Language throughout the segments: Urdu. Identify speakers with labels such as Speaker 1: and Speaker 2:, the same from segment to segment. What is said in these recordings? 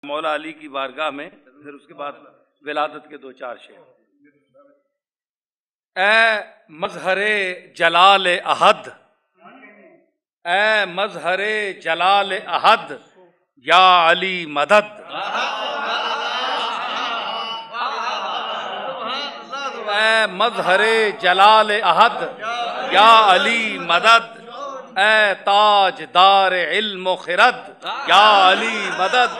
Speaker 1: مولا علی کی بارگاہ میں، پھر اس کے بعد ولادت کے دو چار شعر۔ اے مظہر جلال احد، اے مظہر جلال احد، یا علی مدد۔ اے مظہر جلال احد، یا علی مدد۔ اے تاج دار علم و خرد، یا علی مدد۔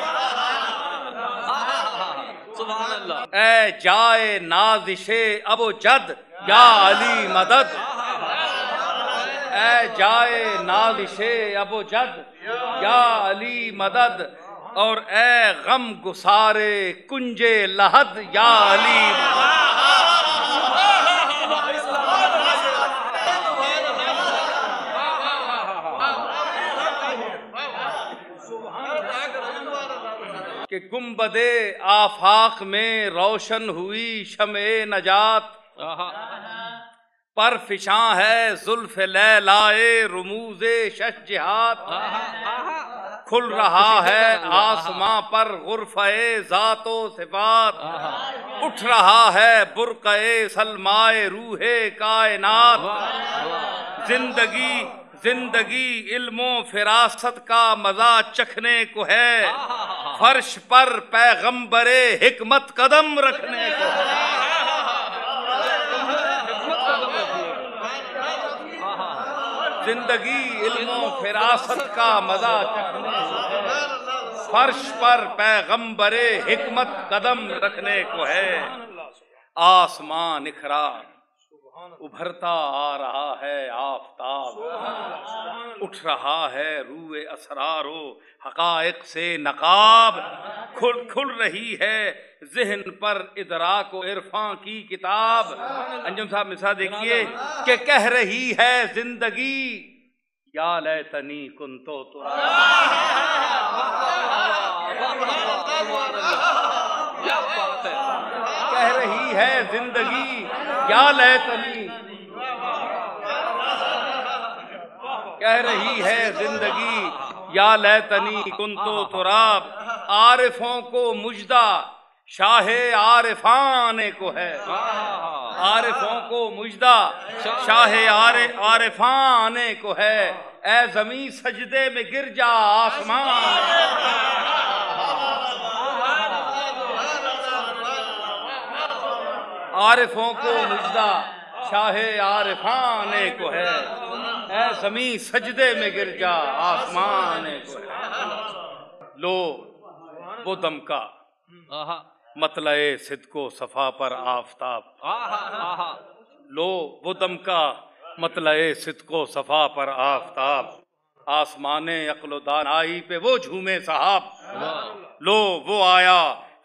Speaker 1: اے جائے نازش ابو جد، یا علی مدد۔ اے جائے نازش ابو جد، یا علی مدد۔ اور اے غم گسار کنج لحد، یا علی مدد۔ کہ گنبد آفاق میں روشن ہوئی شمع نجات، پر فشاں ہے زلف لیلائے رموز شش جہات۔ کھل رہا ہے آسماں پر غرفہ ذات و صفات، اٹھ رہا ہے برقعِ سلمائے روح کائنات۔ زندگی علم و فراست کا مزہ چکھنے کو ہے، فرش پر پیغمبر حکمت قدم رکھنے کو ہے۔ زندگی علم و فراست کا مزہ چکھنے کو ہے، فرش پر پیغمبر حکمت قدم رکھنے کو ہے۔ آسمان نکھرا ابھرتا آ رہا ہے آفتاب، اٹھ رہا ہے روح اسرار و حقائق سے نقاب۔ کھل رہی ہے ذہن پر ادراک و عرفاں کی کتاب۔ انجم صاحب مثال دیکھیے کہ کہہ رہی ہے زندگی، یا لیتنی کنت کہہ رہی ہے زندگی، یا لیتنی، کہہ رہی ہے زندگی یا لیتنی کنت تراب۔ عارفوں کو مجدہ شاہ عارفان کو ہے، عارفوں کو مجدہ شاہ عارفان کو ہے۔ اے زمین سجدے میں گر جا آسمان، عارفوں کو مجدہ شاہ عارفان کو ہے۔ اے زمین سجدے میں گر جا آسمان کو ہے۔ لو وہ دمکا مطلع صدق و صفا پر آفتاب، لو وہ دمکا مطلع صدق و صفا پر آفتاب۔ آسمان عقل و دانائی پہ وہ جھومے صحاب، لو وہ آیا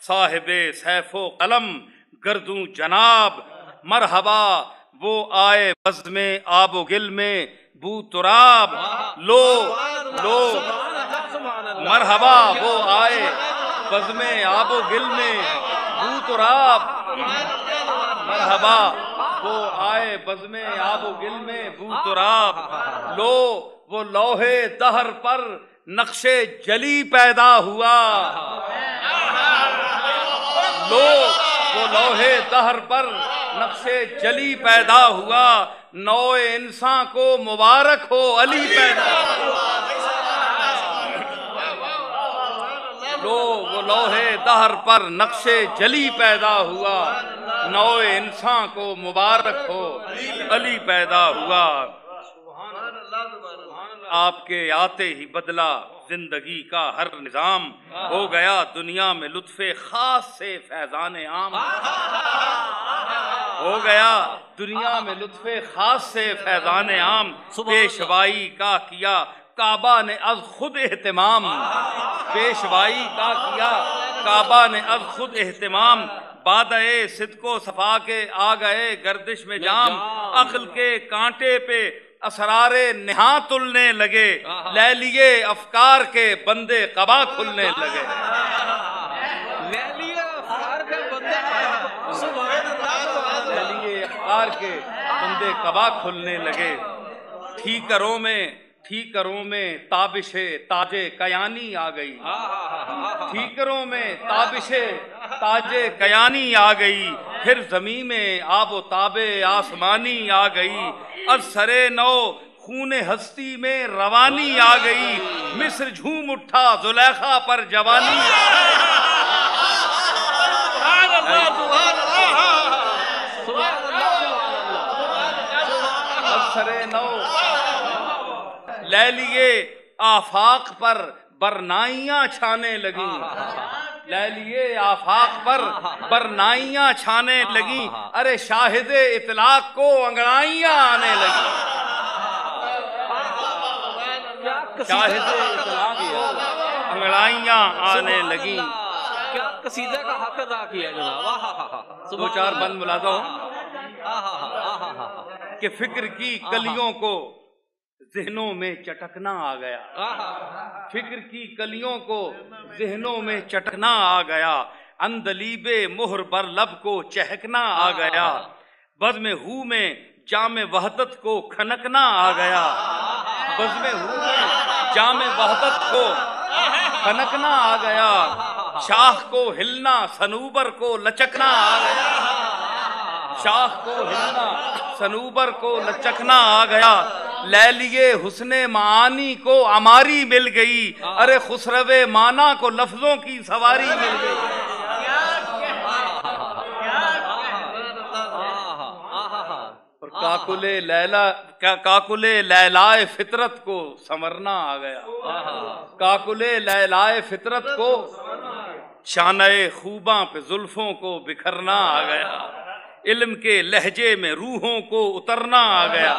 Speaker 1: صاحب سیف و قلم گردوں جناب۔ مرحبا وہ آئے بزم آب و گل میں بو تراب، لو مرحبا وہ آئے بزم آب و گل میں بو تراب۔ مرحبا وہ آئے بزم آب و گل میں بو تراب۔ لو وہ لوہے دہر پر نقش جلی پیدا ہوا، لو وہ لوہے دہر پر نقش جلی پیدا ہوا۔ نوع انسان کو مبارک ہو علی پیدا ہوا، لو وہ لوہے دہر پر نقش جلی پیدا ہوا۔ نوع انسان کو مبارک ہو علی پیدا ہوا۔ آپ کے آتے ہی بدلا زندگی کا ہر نظام، ہو گیا دنیا میں لطف خاص سے فیضان عام، ہو گیا دنیا میں لطف خاص سے فیضان عام۔ پیشوائی کا کیا کعبہ نے از خود اہتمام، پیشوائی کا کیا کعبہ نے از خود اہتمام۔ بادئے صدق و صفا کے آ گئے گردش میں جام، عقل کے کانٹے پہ اسرار نہاں تلنے لگے، لے لیے افکار کے بندے قبا کھلنے لگے، لے لیے افکار کے بندے قبا کھلنے لگے۔ ٹھیکروں میں ٹھیکروں میں تابش تاج کیانی آ گئی، ٹھیکروں میں تابش تاج کیانی آ گئی، پھر زمین میں آب و تاب آسمانی آ گئی، از سرے نو خون ہستی میں روانی آ گئی، مصر جھوم اٹھا زلیخا پر جوانی سرے نو لے لیے آفاق پر برنائیاں چھانے لگیں، لے لیے آفاق پر برنائیاں چھانے لگیں، ارے شاہد اطلاق کو انگڑائیاں آنے لگیں، شاہد اطلاق کو انگڑائیاں آنے لگیں۔
Speaker 2: کیا قصیدہ کا حق ادا کیا جناب،
Speaker 1: دو چار بند ملاتا ہوں کہ فکر کی کلیوں کو ذہنوں میں چٹکنا آ گیا، فکر کی کلیوں کو ذہنوں میں چٹکنا آ گیا، اندلیب مہر بر لب کو چہکنا آ گیا، بزم ہو میں جام وحدت کو کھنکنا آ گیا، بزم ہو میں جام وحدت کو کھنکنا آ گیا، شاخ کو ہلنا صنوبر کو لچکنا آ گیا، شاخ کو ہلنا صنوبر کو لچکنا آ گیا، لے لیے حسن معانی کو عماری مل گئی، ارے خسرو مانا کو لفظوں کی سواری مل گئی، اور کاکل لیلائے فطرت کو سنورنا آ گیا، کاکل لیلائے فطرت کو شانہ خوباں پہ زلفوں کو بکھرنا آ گیا، علم کے لہجے میں روحوں کو اترنا آ گیا،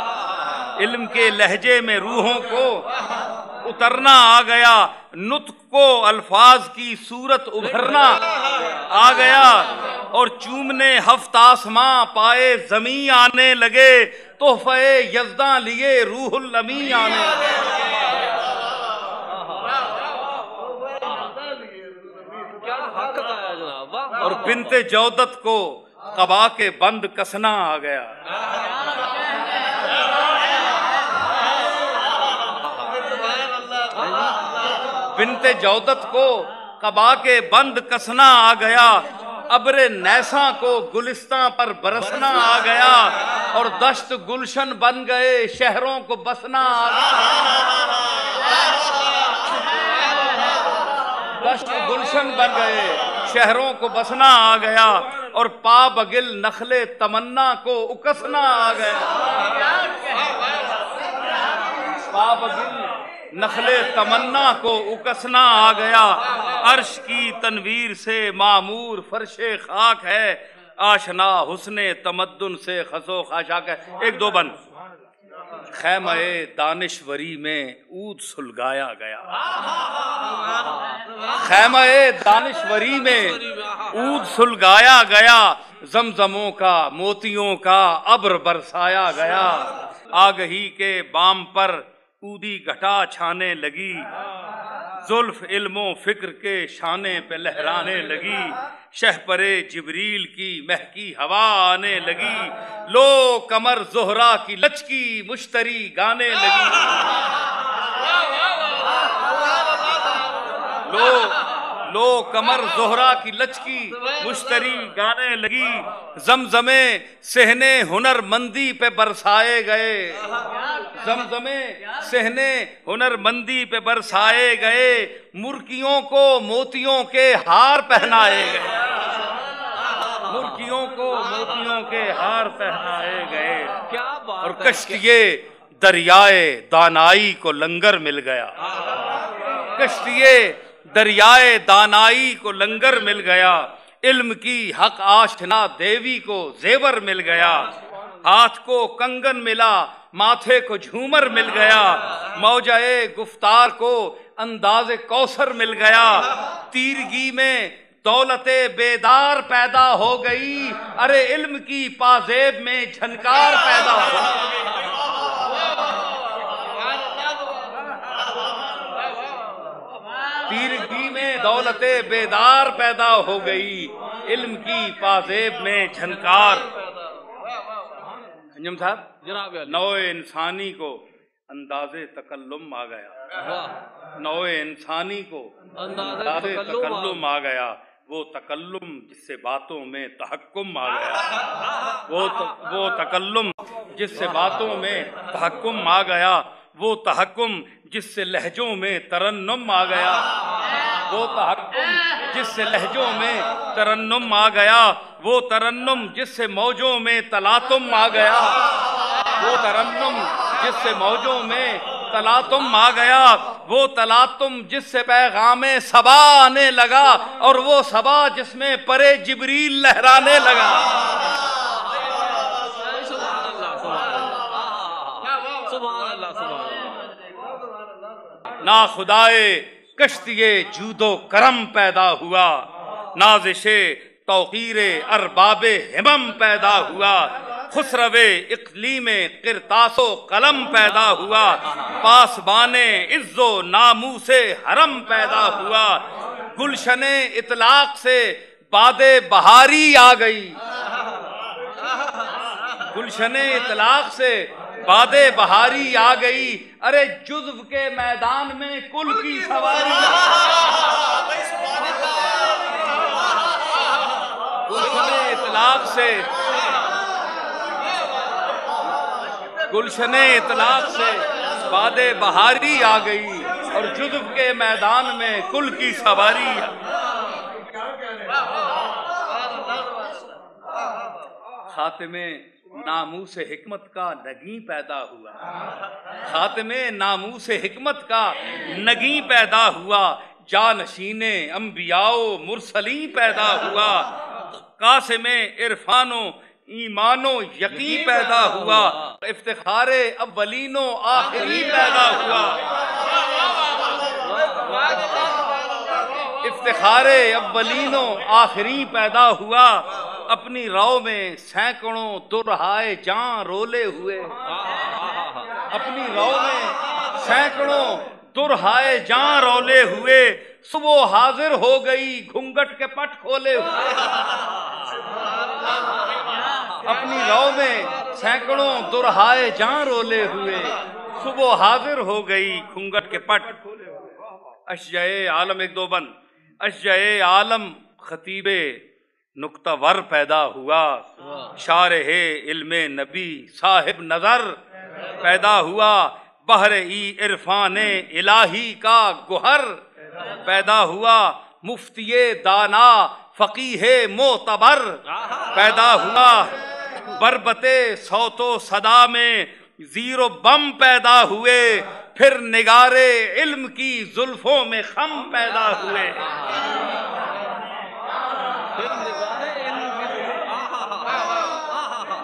Speaker 1: علم کے لہجے میں روحوں کو اترنا آ گیا، نطق کو الفاظ کی صورت ابھرنا آ گیا، اور چومنے ہفت آسماں پائے زمیں آنے لگے، تحفہ یزداں لیے روح الامیں آنے لگے، اور بنت جودت کو قبا کے بند کسنا آ گیا، بنت جودت کو قبا کے بند کسنا آ گیا، ابر نیساں کو گلستاں پر برسنا آ گیا، اور دشت گلشن بن گئے شہروں کو بسنا آ گیا، دشت گلشن بن گئے شہروں کو بسنا آ گیا، اور پا بگل نخل تمنا کو اکسنا آ گیا، پا بگل نخل تمنا کو اکسنا آ گیا، عرش کی تنویر سے معمور فرش خاک ہے، آشنا حسن تمدن سے خسو خاشاک ہے۔ ایک دو بند، خیمہ دانشوری میں عود سلگایا گیا، خیمہ دانشوری میں عود سلگایا گیا، زمزموں کا موتیوں کا ابر برسایا گیا، آگہی کے بام پر اودی گھٹا چھانے لگی، زلف علم و فکر کے شانے پہ لہرانے لگی، شہپر جبریل کی مہکی ہوا آنے لگی، لو کمر زہرا کی لچکی مشتری گانے لگی، لو کمر زہرا کی لچکی مشتری گانے لگی، زمزمے صحنے ہنر مندی پہ برسائے گئے، زمزمے صحنے ہنر مندی پہ برسائے گئے، مرکیوں کو موتیوں کے ہار پہنائے گئے، مرکیوں کو موتیوں کے ہار پہنائے گئے، اور کشتیے دریائے دانائی کو لنگر مل گیا، کشتیے دریائے دانائی کو لنگر مل گیا، علم کی حق آشنا دیوی کو زیور مل گیا، ہاتھ کو کنگن ملا ماتھے کو جھومر مل گیا، موجہ گفتار کو انداز کوثر مل گیا، تیرگی میں دولت بیدار پیدا ہو گئی، ارے علم کی پازیب میں جھنکار پیدا ہو گئی، تیرگی میں دولت بیدار پیدا ہو گئی، علم کی پازیب میں جھنکار۔ انجم صاحب،
Speaker 2: جناب
Speaker 1: نوع انسانی کو انداز تکلم آ گیا،
Speaker 2: واہ
Speaker 1: نوع انسانی کو
Speaker 2: انداز
Speaker 1: انداز
Speaker 2: تکلم
Speaker 1: تکلم آ گیا، وہ تکلم جس سے باتوں میں تحکم آ گیا، وہ تکلم جس سے باتوں میں تحکم آ گیا، وہ تحکم جس سے لہجوں میں ترنم آ گیا، وہ تحکم جس سے لہجوں میں ترنم آ گیا، وہ ترنم جس سے موجوں میں تلاطم آ گیا، وہ ترنم جس سے موجوں میں تلاطم آ گیا، وہ تلاطم جس سے پیغام صبا آنے لگا، اور وہ صبا جس میں پرے جبریل لہرانے لگا۔
Speaker 2: سبحان اللہ سبحان اللہ سبحان اللہ۔
Speaker 1: نا خدائے کشتیے جود و کرم پیدا ہوا، نازش توقیر ارباب ہمم پیدا ہوا، خسرو اقلیم قرطاس و قلم پیدا ہوا، پاسبان عز و ناموس حرم پیدا ہوا، گلشن اطلاق سے باد بہاری آ گئی، گلشن اطلاق سے باد بہاری آ گئی، ارے جزو کے میدان میں کل کی سواری، گلشن اطلاق سے گلشن اطلاق سے باد بہاری آ گئی، اور جزو کے میدان میں کل کی سواری۔ خاتمے ناموس حکمت کا نگیں پیدا ہوا، خاتمے ناموس حکمت کا نگیں پیدا ہوا، جانشین انبیاء و مرسلین پیدا ہوا، قاسم عرفان و ایمان و یقین پیدا ہوا، افتخار اولین و آخرین پیدا ہوا، افتخار اولین و آخرین پیدا ہوا، اپنی رو میں سینکڑوں درہائے جاں رولے ہوئے، اپنی رو میں سینکڑوں درہائے جاں رولے ہوئے، صبح حاضر ہو گئی گھنگٹ کے پٹ کھولے ہوئے، اپنی رو میں سینکڑوں درہائے جاں رولے ہوئے، صبح حاضر ہو گئی گھنگٹ کے پٹ کھولے ہوئے۔ اشجائے عالم ایک دو بند، اشجائے عالم خطیب نکتہ ور پیدا ہوا، شارح علم نبی صاحب نظر پیدا ہوا، بحر ای عرفان الہی کا گوہر پیدا ہوا، مفتی دانا فقیہ معتبر پیدا ہوا، بربت صوت و صدا میں زیر و بم پیدا ہوئے، پھر نگار علم کی زلفوں میں خم پیدا ہوئے،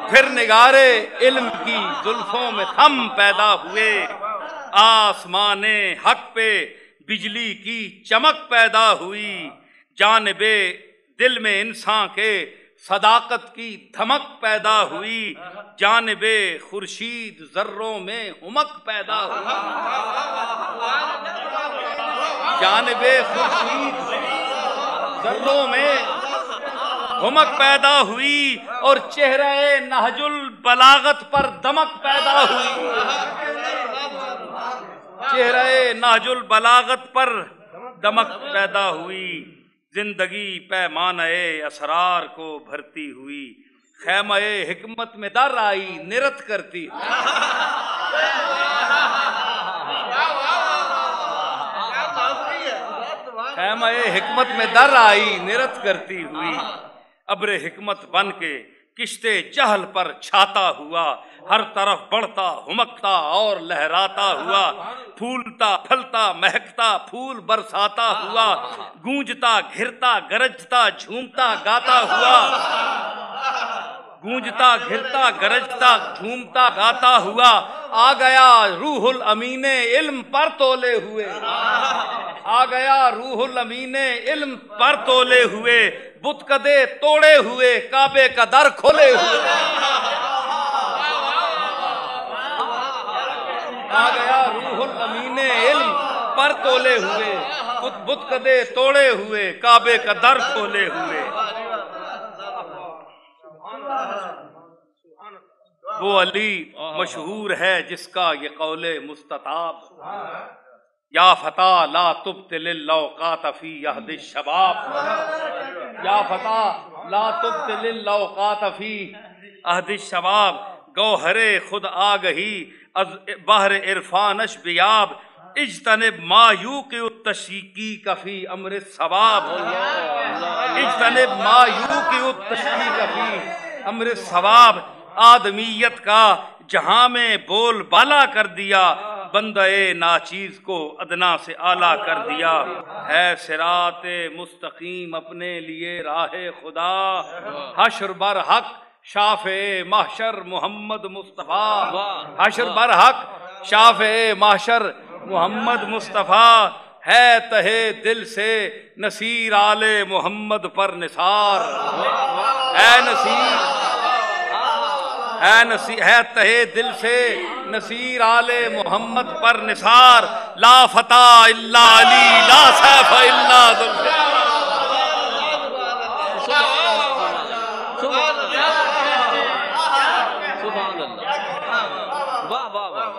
Speaker 1: پھر نگار علم کی زلفوں میں خم پیدا ہوئے، آسمان حق پہ بجلی کی چمک پیدا ہوئی، جانب دل میں انسان کے صداقت کی دھمک پیدا ہوئی، جانب خورشید ذروں میں ہمک پیدا ہوئی، جانب خورشید ذروں میں ہمک پیدا ہوئی، اور چہرہ نہج البلاغت پر دمک پیدا ہوئی، چہرہ نہج البلاغت پر دمک پیدا ہوئی، زندگی پیمانہ اسرار کو بھرتی ہوئی، خیمہ حکمت میں در آئی نرت کرتی ہوئی، خیمہ حکمت میں در آئی نرت کرتی ہوئی، ابر حکمت بن کے کشتے جہل پر چھاتا ہوا، ہر طرف بڑھتا ہمکتا اور لہراتا ہوا، پھولتا پھلتا مہکتا پھول برساتا ہوا، گونجتا گھرتا گرجتا جھومتا گاتا ہوا، گونجتا گھرتا گرجتا جھومتا گاتا ہوا، آ گیا روح الامین علم پر تولے ہوئے، آ گیا روح الامین علم پر تولے ہوئے، بت کدے توڑے ہوئے کعبے کا در کھولے ہوئے، آ گیا روح الامین علم پر تولے ہوئے، بت کدے توڑے ہوئے کعبے کا در کھولے ہوئے، وہ علی مشہور ہے جس کا یہ قول مستطاب، یا فتح لا تبطل الاوقات فی عہد الشباب، یا فتح لا تبطل الاوقات فی عہد الشباب، گوہر خود آگہی از بحر عرفانش بیاب، اجتنب ما یوقع التشکیک فی امر الثواب، اجتنب ما یوقع التشکیک فی امر الثواب، آدمیت کا جہاں میں بول بالا کر دیا، بندہ ناچیز کو ادنا سے اعلیٰ کر دیا، ہے صراط مستقیم اپنے لیے راہ خدا، حشر بر حق شافع محشر محمد مصطفیٰ، حشر بر حق شافع محشر محمد مصطفیٰ، ہے تہے دل سے نصیر آل محمد پر نثار، ہے نصیر ہے تہے دل سے نصیر آل محمد پر نثار، لا فتح الا علی لا سیف الا ذوالفقار۔
Speaker 2: سبحان اللہ، واہ واہ واہ،